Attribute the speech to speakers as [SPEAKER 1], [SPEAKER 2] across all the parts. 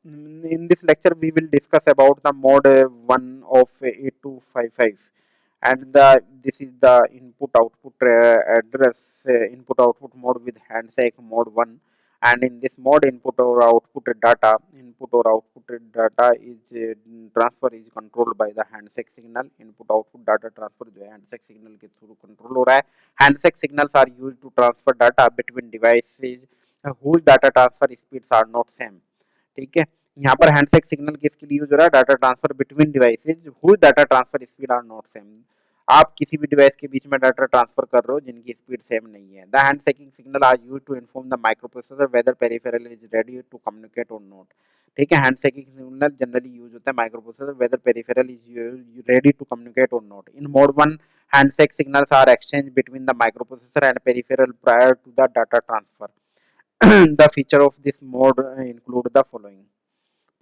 [SPEAKER 1] In this lecture, we will discuss about the mode 1 of 8255, and this is the input output address input output mode with handshake mode 1. And in this mode, input or output data is transfer is controlled by the handshake signal. Input output data transfer जो है handshake signal के through control हो रहा है. Handshake signals are used to transfer data between devices whose data transfer speeds are not same. ठीक है, यहाँ पर हैंडशेक सिग्नल किसके लिए यूज हो रहा है? Data transfer between devices whose data transfer speed are not same. आप किसी भी डिवाइस के बीच में डाटा ट्रांसफर कर रहे हो जिनकी स्पीड सेम नहीं है. The handshaking signal are used to inform the microprocessor whether peripheral is ready to communicate और नॉट. ठीक है, हैंडशेकिंग सिग्नल जनरली यूज होता है microprocessor whether peripheral is ready to communicate और not. In mode 1, handshake signals are exchange between the microprocessor and peripheral prior to the data transfer. The feature of this mode include the following.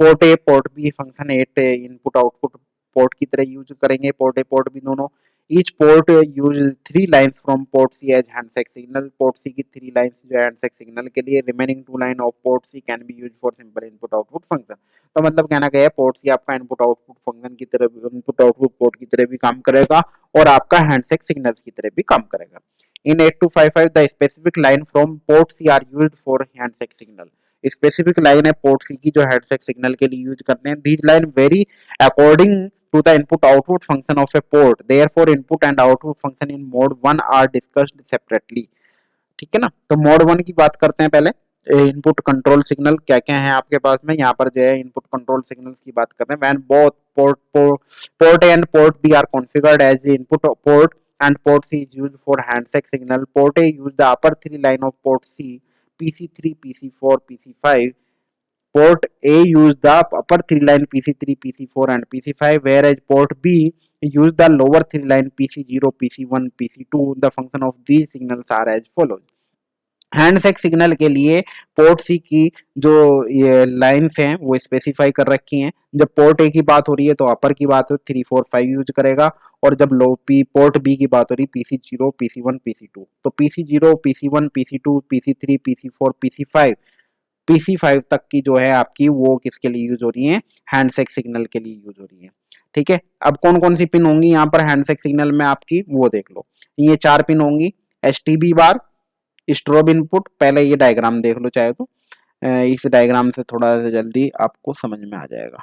[SPEAKER 1] Port A port B function 8 input output port की तरह use करेंगे. Port A port B दोनों. Each port use 3 lines from port C as handshake signal. Port C की 3 lines जो है handshake signal के लिए. Remaining 2 line of port C can be use for simple input output function. तो मतलब कहना गया है पोर्ट सी आपका इनपुट आउटपुट फंक्शन की तरह इनपुट आउटपुट पोर्ट की तरह भी काम करेगा और आपका हैंडशेक सिग्नल की तरह भी काम करेगा. In 8255, the specific line from port C are used for handshake signal. Specific line है पोर्ट सी की जो हैंडशेक सिग्नल के लिए यूज करते हैं. These line vary according to the input output function of a port. Therefore input and output function in mode 1 are discussed separately. ठीक है ना. तो मोड 1 की बात करते हैं पहले. इनपुट कंट्रोल सिग्नल क्या क्या है आपके पास में. यहाँ पर जो है इनपुट कंट्रोल सिग्नल्स की बात कर रहे हैं. When both port A and port B are configured as the input port and port C is used for handshake signal. Port A use the upper 3 line of port C, PC3, PC4, PC5. Port A use the upper 3 line PC3, PC4 and PC5, whereas port B use the lower 3 line PC0, PC1, PC2. The function of these signals are as follows. Handshake signal के लिए port C की जो ये lines हैं वो specify कर रखी हैं. जब पोर्ट ए की बात हो रही है तो अपर की बात हो 3, 4, 5 यूज करेगा और जब लो पी पोर्ट बी की बात हो रही PC0, PC1, PC2. तो PC0, PC1, PC2, PC3, PC4, PC5, PC5 तक की जो है आपकी वो किसके लिए यूज हो रही है? हैंडशेक सिग्नल के लिए यूज हो रही है. ठीक है, अब कौन कौन सी पिन होंगी यहाँ पर हैंडशेक सिग्नल में आपकी वो देख लो. ये 4 पिन होंगी. STB bar, strobe input. पहले ये डायग्राम देख लो चाहे तो. इस डायग्राम से थोड़ा सा जल्दी आपको समझ में आ जाएगा.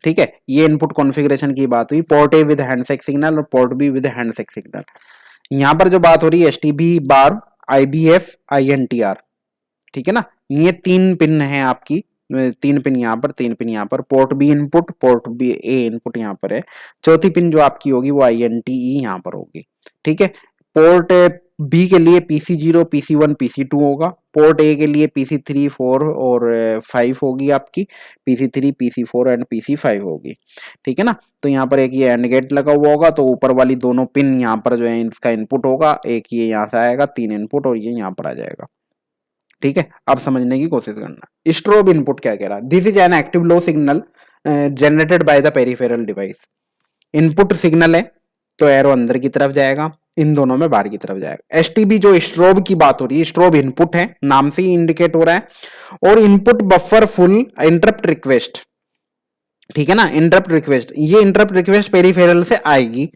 [SPEAKER 1] ठीक है, ये इनपुट कॉन्फ़िगरेशन की बात हुई. Port A with handshake signal और port B with handshake signal. यहाँ पर जो बात हो रही है STB बार, IBF, INTR. ठीक है ना. ये 3 पिन है आपकी. 3 पिन यहाँ पर, 3 पिन यहाँ पर. Port B input, port B A input यहाँ पर है. चौथी पिन जो आपकी होगी वो INTE यहाँ पर होगी. ठीक है. पोर्ट बी के लिए PC0, PC1, PC2 होगा. पोर्ट ए के लिए PC3, 4 और 5 होगी आपकी. PC3, PC4 एंड PC5 होगी. ठीक है ना. तो यहाँ पर एक ये एंड गेट लगा हुआ होगा तो ऊपर वाली दोनों पिन यहाँ पर जो है इसका इनपुट होगा. एक ये यहाँ से आएगा 3 इनपुट और ये यहाँ पर आ जाएगा. ठीक है, अब समझने की कोशिश करना. स्ट्रोब इनपुट क्या कह रहा है? This is an active low signal generated by the peripheral device. Input signal है तो एरो अंदर की तरफ जाएगा, इन दोनों में बाहर की तरफ जाएगा. STB जो स्ट्रोब की बात हो रही है, स्ट्रोब इनपुट है, नाम से ही इंडिकेट हो रहा है. और input buffer full interrupt request. ठीक है ना. इंटरप्ट रिक्वेस्ट, ये इंटरप्ट रिक्वेस्ट पेरिफेरल से आएगी.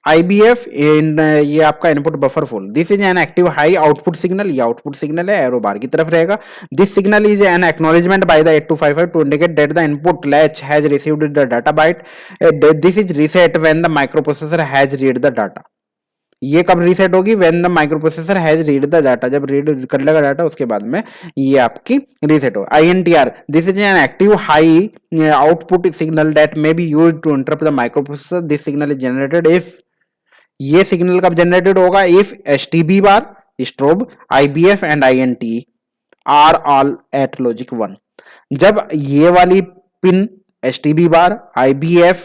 [SPEAKER 1] IBF ये आपका input buffer full. This is an active high output signal. ये आउटपुट सिग्नल है, एरो बार की तरफ रहेगा. This signal is an acknowledgement by the 8255 to indicate that the input latch has received the data byte. This is reset when the microprocessor has read the data. ये कब reset होगी? When the microprocessor has read the data. जब read कर लेगा data उसके बाद में ये आपकी रीसेट हो. INTR, this is an active high output signal that may be used to interrupt the microprocessor. This signal is generated if. ये सिग्नल कब जनरेटेड होगा? If STB bar, strobe, IBF and INT are all at logic 1. जब ये वाली pin STB बार, IBF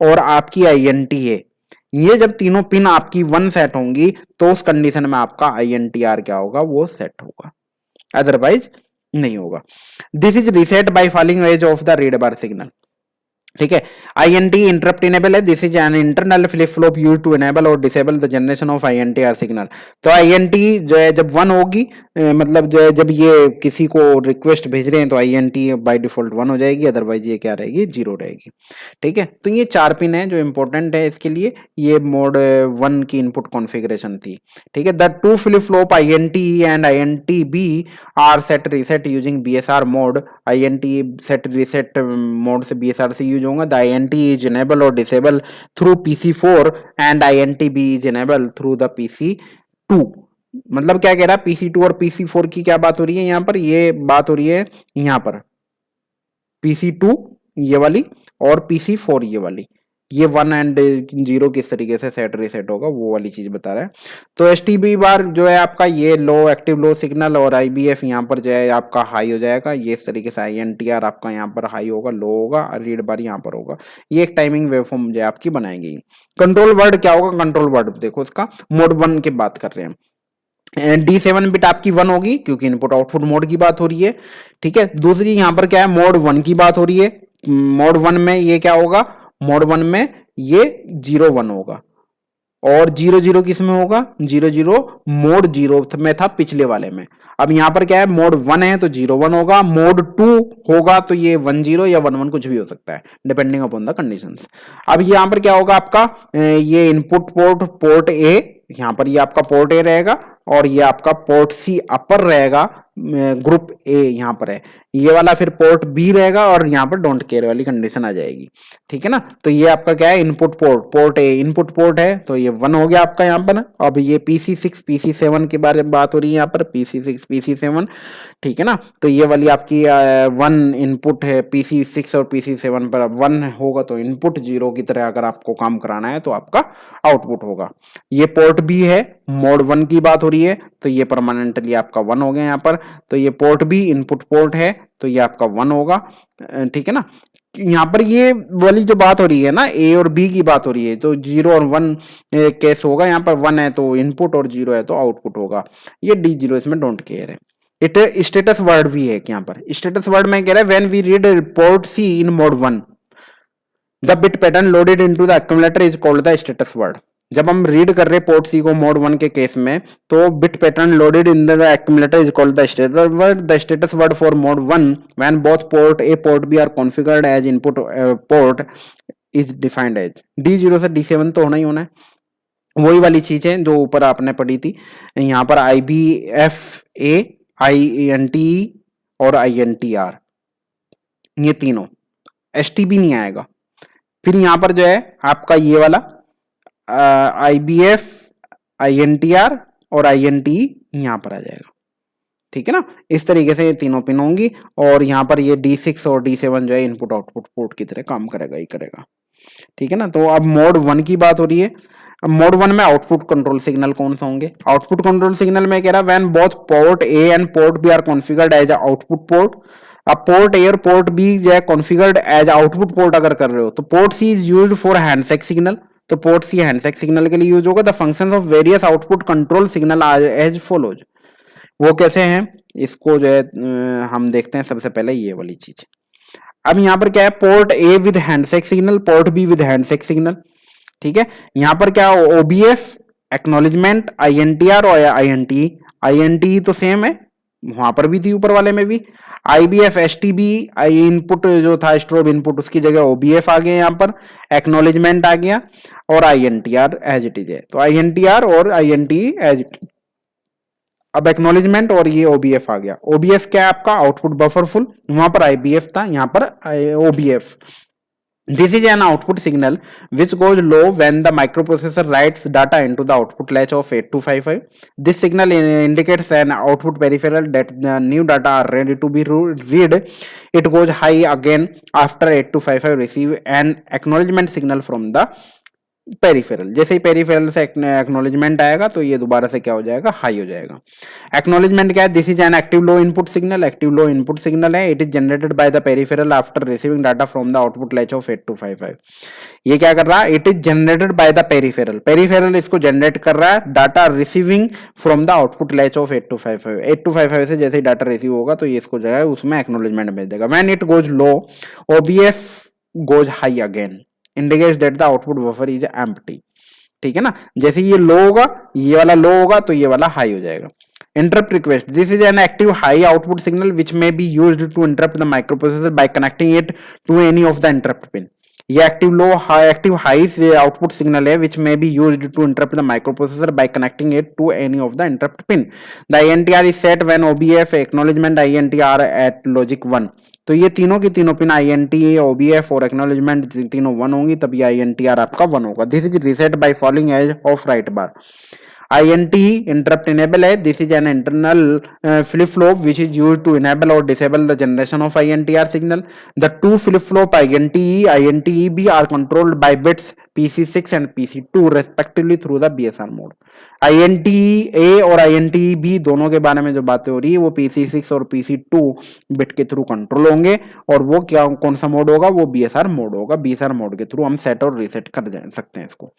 [SPEAKER 1] और आपकी INT है, ये जब तीनों पिन आपकी 1 सेट होंगी तो उस कंडीशन में आपका INTR क्या होगा? वो सेट होगा, अदरवाइज नहीं होगा. This is reset by falling edge of the read bar signal. ठीक है। INT इंटरप्ट इनेबल है, this is an internal flip flop use to enable और disable the generation of INTR signal. तो INT जो है जब 1 होगी, मतलब जो है जब ये किसी को रिक्वेस्ट भेज रहे हैं तो INT बाय डिफॉल्ट 1 हो जाएगी, अदरवाइज ये क्या रहेगी, 0 रहेगी। ठीक है, तो ये 4 पिन है जो इंपॉर्टेंट है इसके लिए, ये मोड 1 की इनपुट कॉन्फ़िगरेशन थी। ठीक है, the two flip flop INT and INTB are set reset using BSR mode. INT set reset mode से BSR से यूज होगा। द INT इज इनेबल और disable through PC4 and INTB is enable through the PC2। मतलब क्या कह रहा है, PC2 और PC4 की क्या बात हो रही है यहाँ पर, ये बात हो रही है यहाँ पर PC2 ये वाली और PC4 ये वाली, ये 1 एंड 0 किस तरीके से सेट रीसेट होगा वो वाली चीज बता रहा है। तो STB बार जो है आपका ये लो, एक्टिव लो सिग्नल, और IBF यहाँ पर जो है आपका हाई हो जाएगा, ये इस तरीके से INTR आपका यहाँ पर हाई होगा, लो होगा, रीड बार यहाँ पर होगा। ये एक टाइमिंग वेवफॉर्म जो है आपकी बनाएगी। कंट्रोल वर्ड क्या होगा, कंट्रोल वर्ड देखो इसका मोड 1 की बात कर रहे हैं। D7 बिट आपकी 1 होगी क्योंकि इनपुट आउटपुट मोड की बात हो रही है। ठीक है, दूसरी यहां पर क्या है, मोड 1 की बात हो रही है। मोड 1 में ये क्या होगा, मोड 1 में ये 0 1 होगा, और 0 0 किस में होगा, 0 0 मोड 0 में था पिछले वाले में। अब यहां पर क्या है, मोड 1 है तो 0 1 होगा, मोड 2 होगा तो ये 1 0 या 1 1 कुछ भी हो सकता है डिपेंडिंग अपॉन द कंडीशंस। अब यहां पर क्या होगा आपका, ये इनपुट पोर्ट पोर्ट ए, यहां पर ये आपका पोर्ट ए रहेगा, और ये आपका पोर्ट सी अपर रहेगा, ग्रुप ए यहां पर है, ये वाला फिर पोर्ट बी रहेगा, और यहां पर डोंट केयर वाली कंडीशन आ जाएगी। ठीक है ना, तो ये आपका क्या है, input port, port A input port है तो ये 1 हो गया आपका यहाँ पर। अब ये PC6 PC7 के बारे में बात हो रही है यहाँ पर, PC6 PC7। ठीक है ना, तो ये वाली आपकी 1 इनपुट है PC6 और PC7 पर। अब 1 होगा तो इनपुट, 0 की तरह अगर आपको काम कराना है तो आपका आउटपुट होगा। ये पोर्ट बी है, मोड 1 की बात हो रही है तो ये परमानेंटली आपका 1 हो गया यहाँ पर। तो ये पोर्ट बी इनपुट पोर्ट है तो ये आपका 1 होगा। ठीक है ना, यहाँ पर ये वाली जो बात हो रही है ना, ए और बी की बात हो रही है, तो 0 और 1 केस होगा। यहाँ पर 1 है तो इनपुट और 0 है तो आउटपुट होगा। ये D0 इसमें डोंट केयर है। इट स्टेटस वर्ड भी है यहाँ पर, स्टेटस वर्ड में कह रहा है when we read port C in mode 1 the bit pattern loaded into the accumulator is called the status word. जब हम रीड कर रहे पोर्ट सी को मोड 1 के केस में, तो bit pattern loaded in the accumulator is called the status word. The status word for mode 1 when both port A port B are configured as input port is defined as. D0 से D7 तो होना ही होना है, वही वाली चीज है जो ऊपर आपने पढ़ी थी। यहाँ पर IBFA INT और INTR, ये तीनों, STB नहीं आएगा। फिर यहां पर जो है आपका ये वाला IBF INTR और INTE यहां पर आ जाएगा। ठीक है ना, इस तरीके से ये तीनों पिन होंगी, और यहाँ पर ये D6 और D7 जो है इनपुट आउटपुट पोर्ट की तरह काम करेगा ही करेगा। ठीक है ना, तो अब मोड 1 की बात हो रही है। अब मोड 1 में आउटपुट कंट्रोल सिग्नल कौन सा होंगे, आउटपुट कंट्रोल सिग्नल में कह रहा है when both port A and port B are configured as output port. अब पोर्ट ए और पोर्ट बी जो है कॉन्फ़िगर्ड एज आउटपुट पोर्ट अगर कर रहे हो तो port C is used for handshake signal, तो पोर्ट सी हैंडशेक सिग्नल के लिए यूज होगा। The functions of various output control signal as follows. वो कैसे हैं, इसको जो है हम देखते हैं। सबसे पहले ये वाली चीज, अब यहां पर क्या है, port A with handshake signal, port B with handshake signal. ठीक है, यहां पर क्या, OBF एक्नॉलेजमेंट INTR और INTE तो सेम है, वहां पर भी थी ऊपर वाले में भी। IBF STB आई इनपुट जो था स्ट्रोब इनपुट, उसकी जगह OBF आ गया, यहाँ पर एक्नॉलेजमेंट आ गया, और INTR एज इट इज है, तो INTR और INTE एज इट। अब एक्नॉलेजमेंट और ये OBF आ गया। OBF क्या है आपका, आउटपुट बफर फुल, वहां पर IBF था, यहाँ पर OBF। This is an output signal which goes low when the microprocessor writes data into the output latch of 8255. This signal indicates an output peripheral that the new data are ready to be read. It goes high again after 8255 receive an acknowledgement signal from the peripheral. जैसे ही peripheral से acknowledgement आएगा तो ये दोबारा से क्या हो जाएगा, हाई हो जाएगा। एक्नॉलेजमेंट क्या है, this is an active low input signal, active low input signal है। It is generated by the peripheral after receiving data from the output latch of 8255। ये क्या कर रहा है, it is generated by the peripheral, peripheral इसको generate कर रहा है, data receiving from the output latch of 8255। 8255 से जैसे ही डाटा रिसीव होगा तो ये इसको जो है उसमें एक्नॉलेजमेंट भेज देगा। When it goes low, OBF goes high again, indicates that the output buffer is empty. ठीक है ना, जैसे ये लो होगा, ये वाला लो होगा तो ये वाला हाई हो जाएगा. Interrupt request. This is an active high output signal which may be used to interrupt the microprocessor by connecting it to any of the interrupt pin. ये एक्टिव हाई से आउटपुट सिग्नल है which may be used to interrupt the microprocessor by connecting it to any of the interrupt pin. The INTR is set when OBF acknowledgement INTR at logic 1. तो ये तीनों की तीनों pin INT, ओबीएफ और acknowledgement तीनों 1 होंगी, तभी आईएनटीआर आपका 1 होगा. This is reset by following edge of write bar. INT interrupt enable है. This is an internal flip flop which is used to enable or disable the generation of INTR signal. The two flip flop INTEB are controlled by bits PC6 and PC2 respectively through the BSR mode. INTA और INTEB दोनों के बारे में जो बातें हो रही है वो PC6 और PC2 बिट के थ्रू कंट्रोल होंगे, और वो क्या कौन सा मोड होगा, वो BSR मोड होगा. BSR मोड के थ्रू हम सेट और रीसेट कर सकते हैं इसको.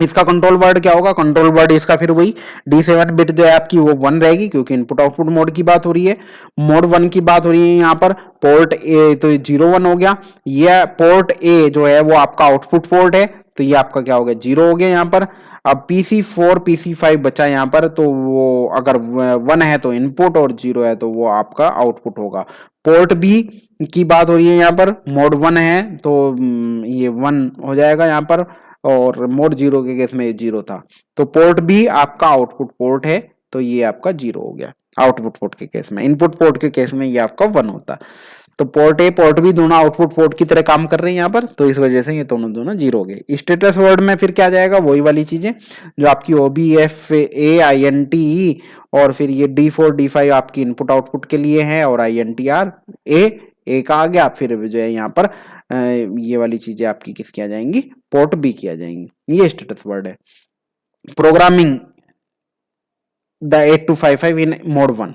[SPEAKER 1] इसका कंट्रोल वर्ड क्या होगा, कंट्रोल वर्ड इसका फिर वही D7 बिट जो है आपकी वो 1 रहेगी, क्योंकि इनपुट आउटपुट मोड की बात हो रही है. मोड 1 की बात हो रही है यहाँ पर. पोर्ट ए तो 0 1 हो गया. ये पोर्ट ए जो है वो आपका आउटपुट पोर्ट है, तो ये आपका क्या हो गया, 0 हो गया यहाँ पर. अब PC4 PC5 बचा यहाँ पर, तो वो अगर 1 है तो इनपुट और 0 है तो वो आपका आउटपुट होगा. पोर्ट बी की बात हो रही है यहाँ पर. मोड 1 है तो ये 1 हो जाएगा यहाँ पर, और मोड 0 के केस में 0 था, तो पोर्ट भी आपका आउटपुट पोर्ट है, तो ये आपका 0 हो गया आउटपुट पोर्ट के केस में. इनपुट पोर्ट के केस में ये आपका 1 होता. तो पोर्ट ए पोर्ट बी दोनों आउटपुट पोर्ट की तरह काम कर रहे हैं यहाँ पर, तो इस वजह से ये दोनों 0 हो गए. स्टेटस वर्ड में फिर क्या जाएगा, वही वाली चीजें जो आपकी OBFA INT और फिर ये D4 D5 आपकी इनपुट आउटपुट के लिए है, और INTR ए का आ गया. फिर जो है यहाँ पर ये वाली चीजें आपकी किसकी आ जाएंगी, पोर्ट बी की आ जाएंगी. ये स्टेटस वर्ड है. Programming the 8255 in mode 1.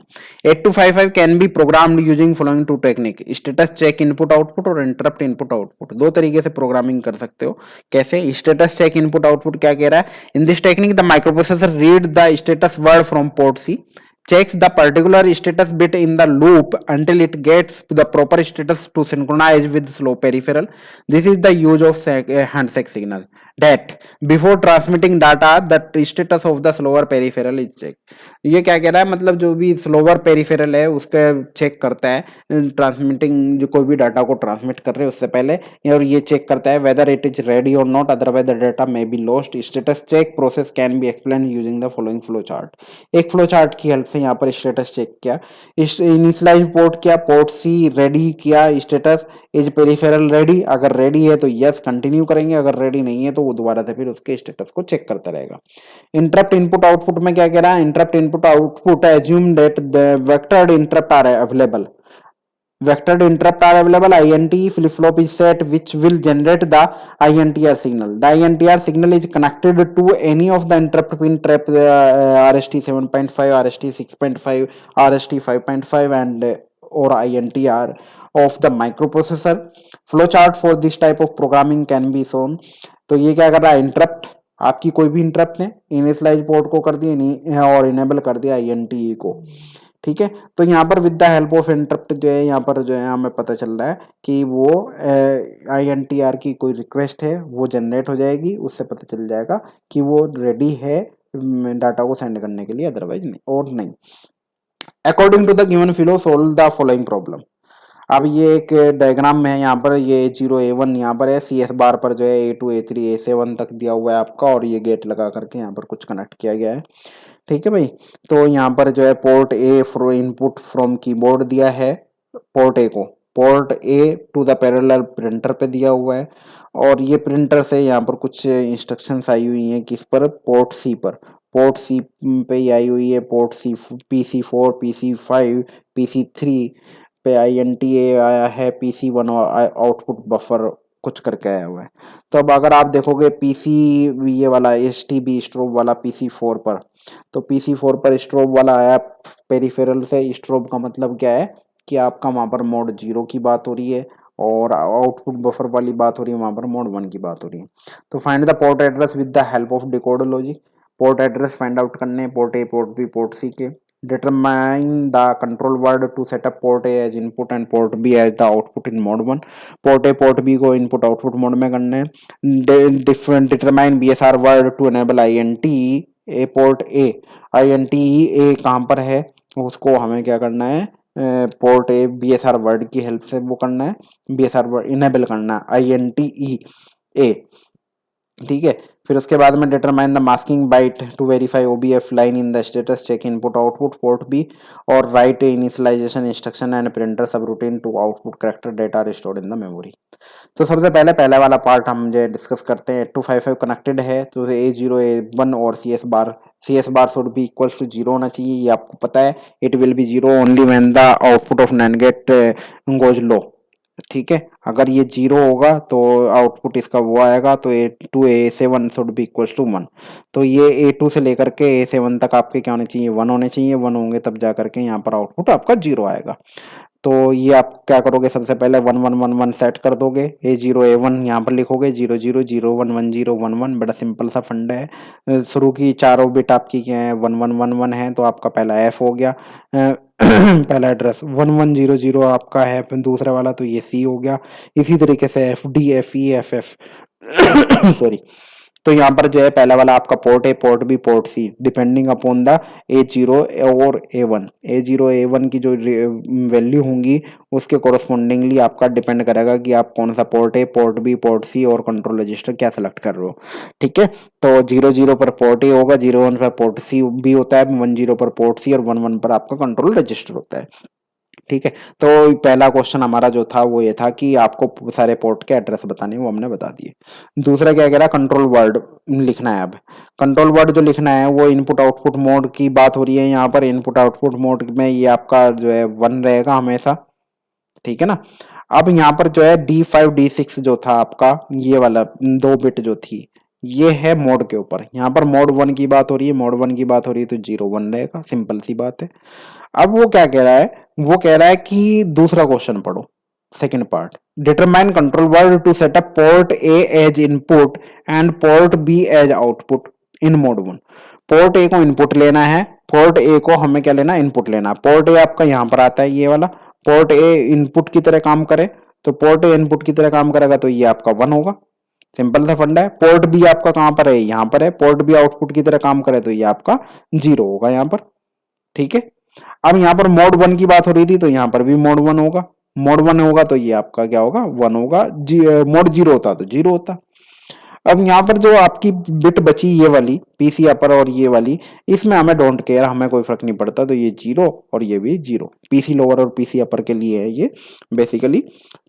[SPEAKER 1] 8255 can be programmed using following two technique: status check input output और interrupt input output. दो तरीके से प्रोग्रामिंग कर सकते हो. कैसे, status check input output क्या कह रहा है, in this technique the microprocessor read the status word from port C, checks the particular status bit in the loop until it gets the proper status to synchronize with slow peripheral. This is the use of handshake signal that before transmitting data the status of the slower peripheral is checked. ये क्या कह रहा है, मतलब जो भी slower peripheral है उसका चेक करता है, ट्रांसमिटिंग जो कोई भी डाटा को ट्रांसमिट कर रहे हैं उससे पहले, और ये चेक करता है वेदर इट इज रेडी और not, otherwise the data may be lost. Status check process can be explain using the following flow chart. एक फ्लो चार्ट की हेल्प से यहाँ पर स्टेटस चेक किया. इनिशियलाइज पोर्ट किया, पोर्ट सी रेडी किया, status is peripheral ready, अगर ready है तो यस कंटिन्यू करेंगे, अगर रेडी नहीं है तो वो दोबारा से फिर उसके स्टेटस को चेक करता रहेगा. इंटरप्ट इनपुट आउटपुट में क्या कह रहा है, interrupt input output assume that the vectored interrupt are available. Vectored interrupt are available. INT flip flop is set which will generate the INTR signal. The INTR signal is connected to any of the interrupt pin trap RST 7.5, RST 6.5, RST 5.5 and or INTR of the microprocessor. Flowchart for this type of programming can be shown. तो ये क्या कर रहा है, interrupt आपकी कोई भी interrupt ने इनिशियलाइज पोर्ट को कर दिया और इनेबल कर दिया INTE को. ठीक है, तो यहाँ पर with the help of interrupt जो है यहाँ पर जो है हमें पता चल रहा है कि वो INTR की कोई रिक्वेस्ट है वो जनरेट हो जाएगी, उससे पता चल जाएगा कि वो रेडी है डाटा को सेंड करने के लिए, अदरवाइज नहीं और नहीं. According to the given flow solve the following problem. अब ये एक डायग्राम में है यहाँ पर, ये A0 A1 यहाँ पर है, CS बार पर जो है A2 A3 A7 तक दिया हुआ है आपका, और ये गेट लगा करके यहाँ पर कुछ कनेक्ट किया गया है. ठीक है भाई, तो यहाँ पर जो है port A for input from keyboard दिया है, पोर्ट ए को port A to the parallel printer पे दिया हुआ है, और ये प्रिंटर से यहाँ पर कुछ इंस्ट्रक्शंस आई हुई हैं किस पर, पोर्ट सी पर. पोर्ट सी पे ही आई हुई है, पोर्ट सी PC4 PC5 PC3 पे INTA आया है, PC1 और आउटपुट बफर कुछ करके आया हुआ है. तो अब अगर आप देखोगे PC ये वाला STB स्ट्रोब वाला PC4 पर, तो PC4 पर स्ट्रोब वाला आया पेरिफेरल से. स्ट्रोब का मतलब क्या है कि आपका वहाँ पर मोड 0 की बात हो रही है, और आउटपुट बफर वाली बात हो रही है वहाँ पर मोड 1 की बात हो रही है. तो find the port address with the help of decoder logic. Port address find out करने, port A port B port C के. Determine the control word to set up port A as input and port B as the output in mode 1. Port A port B को input output mode में करना है. Different determine BSR word to enable INT A port A. INT A कहाँ पर है उसको हमें क्या करना है, port A B S R word की हेल्प से वो करना है, B S R word enable करना है आई एन टी ई ए. ठीक है. फिर उसके बाद में determine the masking byte to verify OBF line in the status check input output port B और write initialization instruction and printer subroutine to output character data are stored in the memory. तो सबसे पहले पहला वाला part हम जो discuss करते हैं. 8255 कनेक्टेड है तो A0 A1 और C S bar should be equals to zero होना चाहिए, ये आपको पता है. It will be zero only when the output of NAND gate goes low. ठीक है. अगर ये जीरो होगा तो आउटपुट इसका वो आएगा, तो A2 A7 should be equals to 1. तो ये A2 से लेकर के A7 तक आपके क्या होने चाहिए, 1 होने चाहिए. 1 होंगे तब जा करके यहाँ पर आउटपुट आपका जीरो आएगा. तो ये आप क्या करोगे, सबसे पहले 1111 सेट कर दोगे. A0 A1 यहाँ पर लिखोगे, 00 01 10 11, बड़ा सिंपल सा फंडा है. शुरू की चारों बिट आपकी क्या है 1111 है, तो आपका पहला F हो गया. पहला एड्रेस 1100 आपका है, फिर दूसरा वाला तो ये C हो गया. इसी तरीके से FD FE FF सॉरी. तो यहाँ पर जो है पहला वाला आपका port A port B port C depending upon the A0 और A1 की जो वैल्यू होंगी उसके कोरस्पॉन्डिंगली आपका डिपेंड करेगा कि आप कौन सा port A port B port C और कंट्रोल रजिस्टर क्या सेलेक्ट कर रहे हो. ठीक है. तो 00 पर पोर्ट ए होगा, 01 पर पोर्ट सी बी होता है, 10 पर पोर्ट सी और 11 पर आपका कंट्रोल रजिस्टर होता है. ठीक है. तो पहला क्वेश्चन हमारा जो था वो ये था कि आपको सारे पोर्ट के एड्रेस बताने, वो हमने बता दिए. दूसरा क्या कह रहा है, कंट्रोल वर्ड लिखना है. अब कंट्रोल वर्ड जो लिखना है वो इनपुट आउटपुट मोड की बात हो रही है यहाँ पर. इनपुट आउटपुट मोड में ये आपका जो है 1 रहेगा हमेशा. ठीक है ना. अब यहाँ पर जो है D5 D6 जो था आपका, ये वाला 2 बिट जो थी, ये है मोड के ऊपर. यहाँ पर मोड 1 की बात हो रही है, मोड 1 की बात हो रही है तो 01 रहेगा, सिंपल सी बात है. अब वो क्या कह रहा है, वो कह रहा है कि दूसरा क्वेश्चन पढ़ो, second part. Determine control word to set up port A as input and port B as output in mode 1. Port A को इनपुट लेना है, पोर्ट ए को हमें क्या लेना है, इनपुट लेना है. पोर्ट ए आपका यहाँ पर आता है, ये वाला. पोर्ट ए इनपुट की तरह काम करे तो पोर्ट ए इनपुट की तरह काम करेगा तो ये आपका 1 होगा. सिंपल सा फंडा है. पोर्ट बी आपका कहां पर है, यहाँ पर है. पोर्ट बी आउटपुट की तरह काम करे तो ये आपका 0 होगा यहाँ पर. ठीक है. अब यहाँ पर मोड 1 की बात हो रही थी तो यहाँ पर भी मोड 1 होगा. मोड 1 होगा तो ये आपका क्या होगा, 1 होगा. मोड 0 होता तो 0 होता. अब यहाँ पर जो आपकी बिट बची ये वाली पीसी अपर और ये वाली, इसमें हमें डोंट केयर, हमें कोई फर्क नहीं पड़ता. तो ये 0 और ये भी 0, पीसी लोअर और पीसी अपर के लिए है ये बेसिकली.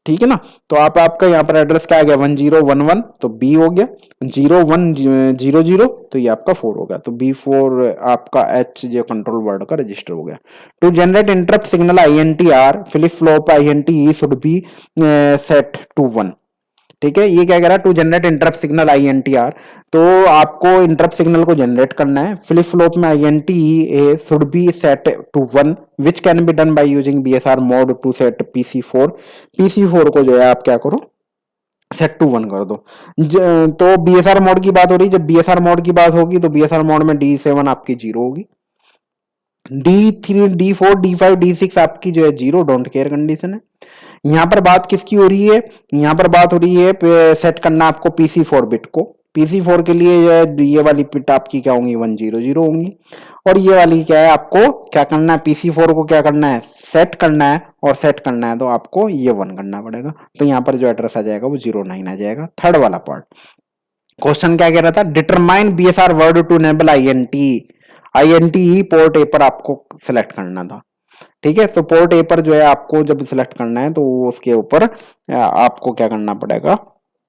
[SPEAKER 1] ठीक है ना. तो आपका यहाँ पर एड्रेस क्या आ गया, 1011 तो बी हो गया. 0100 तो ये आपका 4 हो गया. तो B4 आपका H जो कंट्रोल वर्ड का रजिस्टर हो गया. To generate interrupt signal INTR flip flop INTE should be set to 1. ठीक है. ये क्या कह रहा है, to generate interrupt signal INTR. तो आपको इंटरप्ट सिग्नल को जनरेट करना है. फ्लिप फ्लॉप में INTE should be set to 1 which can be done by using BSR mode to set PC4. PC4 को जो है आप क्या करो, सेट टू 1 कर दो. तो BSR मोड की बात हो रही है. जब BSR मोड की बात होगी तो BSR मोड में D7 आपकी 0 होगी. D3 D4 D5 D6 आपकी जो है 0, डोंट केयर कंडीशन है. यहाँ पर बात किसकी हो रही है, यहाँ पर बात हो रही है सेट करना आपको PC4 बिट को. PC4 के लिए ये वाली बिट आपकी क्या होंगी, 100 होंगी. और ये वाली क्या है, आपको क्या करना है, PC4 को क्या करना है, सेट करना है. और सेट करना है तो आपको ये 1 करना पड़ेगा. तो यहाँ पर जो एड्रेस आ जाएगा वो 09 आ जाएगा. थर्ड वाला पार्ट क्वेश्चन क्या कह रहा था, determine BSR word to enable INTE port A पर आपको सिलेक्ट करना था. ठीक है. तो पोर्ट ए पर जो है आपको जब सिलेक्ट करना है तो उसके ऊपर आपको क्या करना पड़ेगा,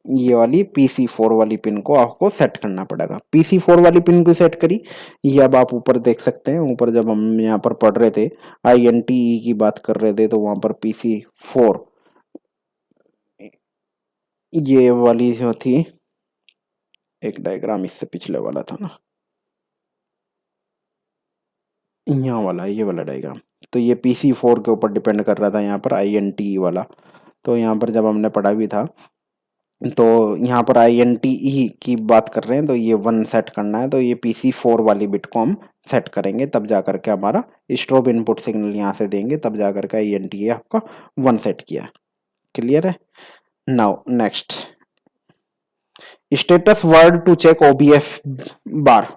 [SPEAKER 1] ये वाली PC4 वाली पिन को आपको सेट करना पड़ेगा. PC4 वाली पिन को सेट करी, ये अब आप ऊपर देख सकते हैं. ऊपर जब हम यहाँ पर पढ़ रहे थे INTE की बात कर रहे थे तो वहां पर PC4 ये वाली जो थी, एक डायग्राम इससे पिछले वाला था ना, यहाँ वाला, ये वाला डायग्राम. तो ये PC4 के ऊपर डिपेंड कर रहा था यहाँ पर INTE वाला. तो यहाँ पर जब हमने पढ़ा भी था तो यहाँ पर INTE की बात कर रहे हैं तो ये 1 सेट करना है, तो ये PC4 वाली बिट को हम सेट करेंगे, तब जा करके हमारा स्ट्रोब इनपुट सिग्नल यहाँ से देंगे, तब जा करके INTE आपका 1 सेट किया है। क्लियर है? Now next, status word to check OBF bar.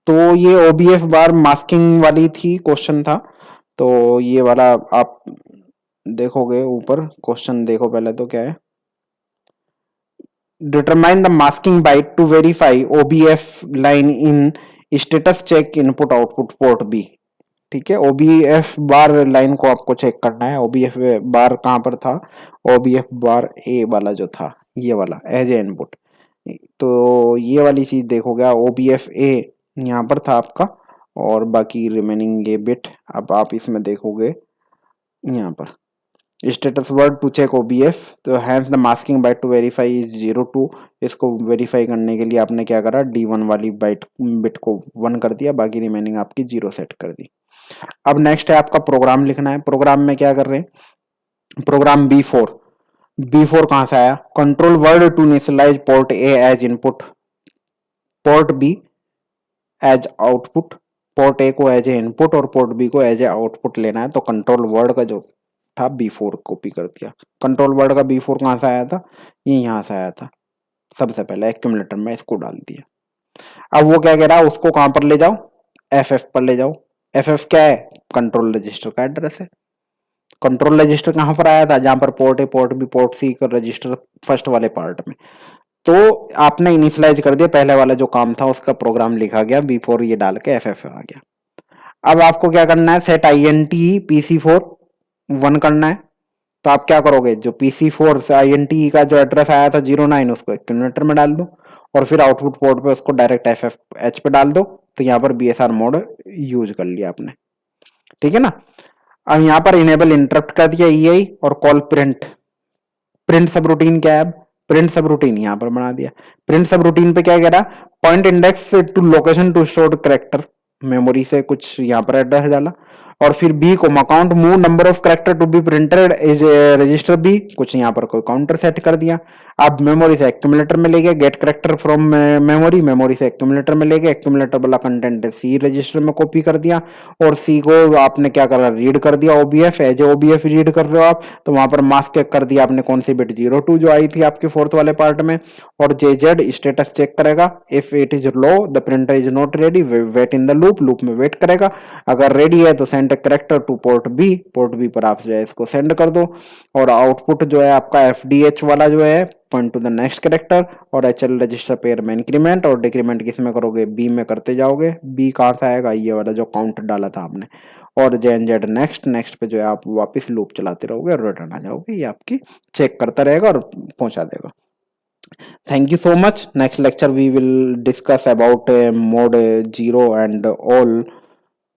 [SPEAKER 1] तो ये OBF बार मास्किंग वाली थी, क्वेश्चन था। तो ये वाला आप देखोगे ऊपर क्वेश्चन, देखो पहले तो क्या है, determine the masking byte to verify OBF line in status check input output port B। ठीक है, OBF बार लाइन को आपको चेक करना है। OBF बार कहाँ पर था? OBF बार ए वाला जो था, ये वाला एज ए इनपुट। तो ये वाली चीज देखोगे, OBF ए यहाँ पर था आपका, और बाकी रिमेनिंग ये बिट अब आप इसमें देखोगे यहाँ पर status word to check OBF, तो hence the masking byte to verify is 02। इसको वेरीफाई करने के लिए आपने क्या करा, D1 वाली बाइट बिट को 1 कर दिया, बाकी रिमेनिंग आपकी 0 सेट कर दी। अब नेक्स्ट है आपका प्रोग्राम लिखना है। प्रोग्राम में क्या कर रहे हैं, प्रोग्राम B4 कहां से आया, control word to initialise port A as input, port B as output. Port A को एज ए इनपुट और पोर्ट बी को एज ए आउटपुट लेना है, तो कंट्रोल वर्ड का जो था B4 कॉपी कर दिया। कंट्रोल वर्ड का B4 कहां से आया था, ये यहां से आया था, सबसे पहले एक्यूमुलेटर में इसको डाल दिया। अब वो क्या कह रहा है, उसको कहां पर ले जाओ, FF पर ले जाओ। FF क्या है, कंट्रोल रजिस्टर का एड्रेस है। कंट्रोल रजिस्टर कहां पर आया था, जहां पर port A port B port C का रजिस्टर फर्स्ट वाले पार्ट में। तो आपने इनिशियलाइज कर दिया, पहले वाला जो काम था उसका प्रोग्राम लिखा गया, B4 ये डाल के FF आ गया। अब आपको क्या करना है, सेट INT PC4 1 करना है। तो आप क्या करोगे, जो PC4 से INT का जो एड्रेस आया था 09, उसको एक्यूमुलेटर में डाल दो, और फिर आउटपुट पोर्ट पे उसको डायरेक्ट FFH पे डाल दो। तो यहाँ पर BSR मोड यूज कर लिया आपने, ठीक है ना। अब यहाँ पर इनेबल इंटरप्ट कर दिया EI, और कॉल प्रिंट। प्रिंट सब रूटीन क्या है, प्रिंट सब रूटीन यहाँ पर बना दिया। प्रिंट सब रूटीन पे क्या कह रहा, point index to location to stored character, memory से कुछ यहाँ पर एड्रेस डाला, और फिर बी को count move number of character to be printed is register B, कुछ यहाँ पर कोई काउंटर सेट कर दिया। अब मेमोरी से एक्यूमुलेटर में ले गए, get character from memory, memory से एक्यूमुलेटर में ले गए, एक्यूमुलेटर वाला कंटेंट सी रजिस्टर में कॉपी कर दिया, और सी को आपने क्या करा, रीड कर दिया OBF, एज OBF रीड कर रहे हो आप, तो वहां पर मास्क चेक कर दिया आपने, कौन सी बिट 02 जो आई थी आपके फोर्थ वाले पार्ट में, और JZ स्टेटस चेक करेगा, if it is low the printer is not ready, wait in the loop, loop में वेट करेगा, अगर रेडी है तो send character to port B, port B पर आप जो है इसको सेंड कर दो, और आउटपुट जो है आपका FDH वाला जो है point two the next character, और HL रजिस्टर पेयर में इंक्रीमेंट, और डिक्रीमेंट किस में करोगे, बी में करते जाओगे। बी कहाँ से आएगा, ये वाला जो काउंट डाला था आपने, और JNZ नेक्स्ट, नेक्स्ट पे जो है आप वापस लूप चलाते रहोगे और रिटर्न आ जाओगे, ये आपकी चेक करता रहेगा और पहुंचा देगा। Thank you so much. Next lecture we will discuss about mode 0 and all